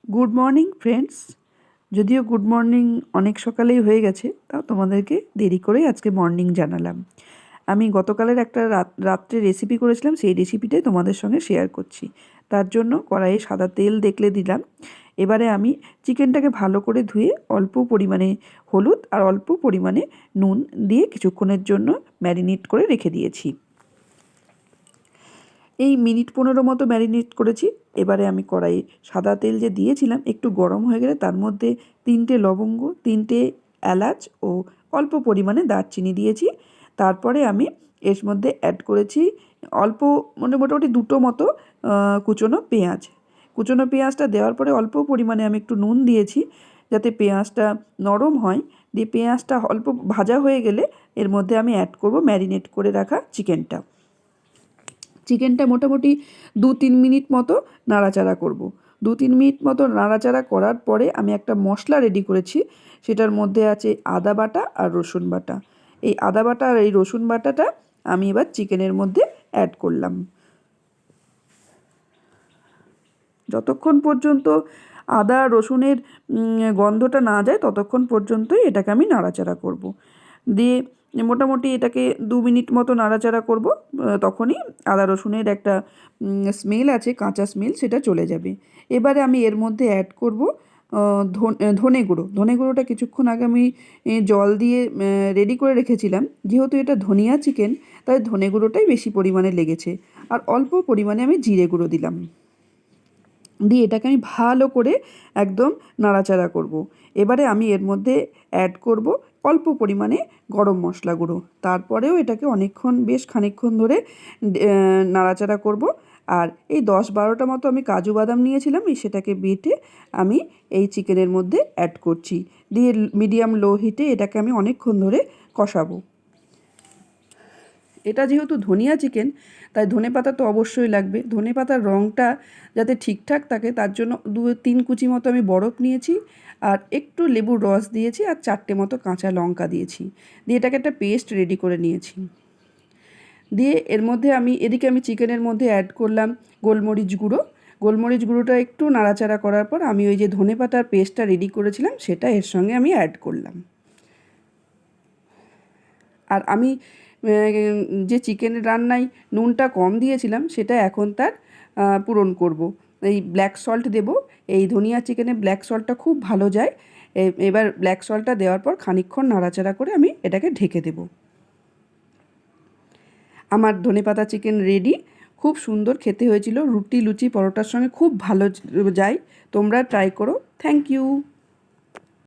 Good morning friends. যদিও good morning অনেক সকালেই হয়ে গেছে, তাও তোমাদেরকে দেরি করেই আজকে মর্নিং জানালাম। আমি গতকালের একটা রাত্রে রেসিপি করেছিলাম, সেই রেসিপিটাই তোমাদের সঙ্গে শেয়ার করছি। তার জন্য কড়াইয়ে সাদা তেল দেখলে দিলাম। এবারে আমি চিকেনটাকে ভালো করে ধুয়ে অল্প পরিমাণে হলুদ আর অল্প পরিমাণে নুন দিয়ে কিছুক্ষণের জন্য ম্যারিনেট করে রেখে দিয়েছি। এই মিনিট 15 মতো ম্যারিনেট করেছি। এবারে আমি কড়াইয়ে সাদা তেল যে দিয়েছিলাম একটু গরম হয়ে গেলে তার মধ্যে 3টে লবঙ্গ, 3টে এলাচ ও অল্প পরিমাণে দারচিনি দিয়েছি। তারপরে আমি এর মধ্যে অ্যাড করেছি অল্প মোটামুটি 2টো মতো কুচনো পেঁয়াজ। কুচনো পেঁয়াজটা দেওয়ার পরে অল্প পরিমাণে আমি একটু নুন দিয়েছি যাতে পেঁয়াজটা নরম হয়। দিয়ে পেঁয়াজটা অল্প ভাজা হয়ে গেলে এর মধ্যে আমি অ্যাড করব ম্যারিনেট করে রাখা চিকেনটা। চিকেনটা মোটামুটি 2-3 মিনিট মতো নাড়াচাড়া করব। 2-3 মিনিট মতো নাড়াচাড়া করার পরে আমি একটা মশলা রেডি করেছি। সেটার মধ্যে আছে আদা বাটা আর রসুন বাটা। এই আদা বাটা আর এই রসুন বাটাটা আমি এবার চিকেনের মধ্যে অ্যাড করলাম। যতক্ষণ পর্যন্ত আদা রসুনের গন্ধটা না যায় ততক্ষণ পর্যন্তই এটাকে আমি নাড়াচাড়া করব। দিয়ে মোটামুটি এটাকে 2 মিনিট মতো নাড়াচাড়া করব। তখনই আদা রসুনের একটা স্মেল আছে, কাঁচা স্মেল, সেটা চলে যাবে। এবারে আমি এর মধ্যে অ্যাড করব ধনে গুঁড়ো। ধনে গুঁড়োটা কিছুক্ষণ আগে আমি জল দিয়ে রেডি করে রেখেছিলাম। যেহেতু এটা ধনিয়া চিকেন, তাই ধনে গুঁড়োটাই বেশি পরিমাণে লেগেছে। আর অল্প পরিমাণে আমি জিরে গুঁড়ো দিলাম। দিয়ে এটাকে আমি ভালো করে একদম নাড়াচাড়া করব। এবারে আমি এর মধ্যে অ্যাড করব অল্প পরিমাণে গরম মশলা গুঁড়ো। তারপরেও এটাকে বেশ খানিকক্ষণ ধরে নাড়াচাড়া করব। আর এই 10-12টা মতো আমি কাজু বাদাম নিয়েছিলাম, সেটাকে বেটে আমি এই চিকেনের মধ্যে অ্যাড করছি। দিয়ে মিডিয়াম লো হিটে এটাকে আমি অনেকক্ষণ ধরে কষাবো। এটা যেহেতু ধনিয়া চিকেন, তাই ধনেপাতা তো অবশ্যই লাগবে। ধনেপাতার রঙটা যাতে ঠিকঠাক থাকে তার জন্য 2-3 কুচি মতো আমি বরফ নিয়েছি, আর একটু লেবুর রস দিয়েছি, আর 4টে মতো কাঁচা লঙ্কা দিয়েছি। দিয়ে এটাকে একটা পেস্ট রেডি করে নিয়েছি। দিয়ে এদিকে আমি চিকেনের মধ্যে অ্যাড করলাম গোলমরিচ গুঁড়ো। গোলমরিচ গুঁড়োটা একটু নাড়াচাড়া করার পর আমি ওই যে ধনেপাতার পেস্টটা রেডি করেছিলাম সেটা এর সঙ্গে আমি অ্যাড করলাম। আর আমি যে চিকেন রান্নায় নুনটা কম দিয়েছিলাম সেটা এখন তার পূরণ করব। এই ব্ল্যাক সল্ট দেব। এই ধনিয়া চিকেনে ব্ল্যাক সল্টটা খুব ভালো যায়। এবার ব্ল্যাক সল্টটা দেওয়ার পর খানিকক্ষণ নাড়াচাড়া করে আমি এটাকে ঢেকে দেব। আমার ধনেপাতা চিকেন রেডি। খুব সুন্দর খেতে হয়েছিল, রুটি লুচি পরোটার সঙ্গে খুব ভালো যায়। তোমরা ট্রাই করো। Thank you.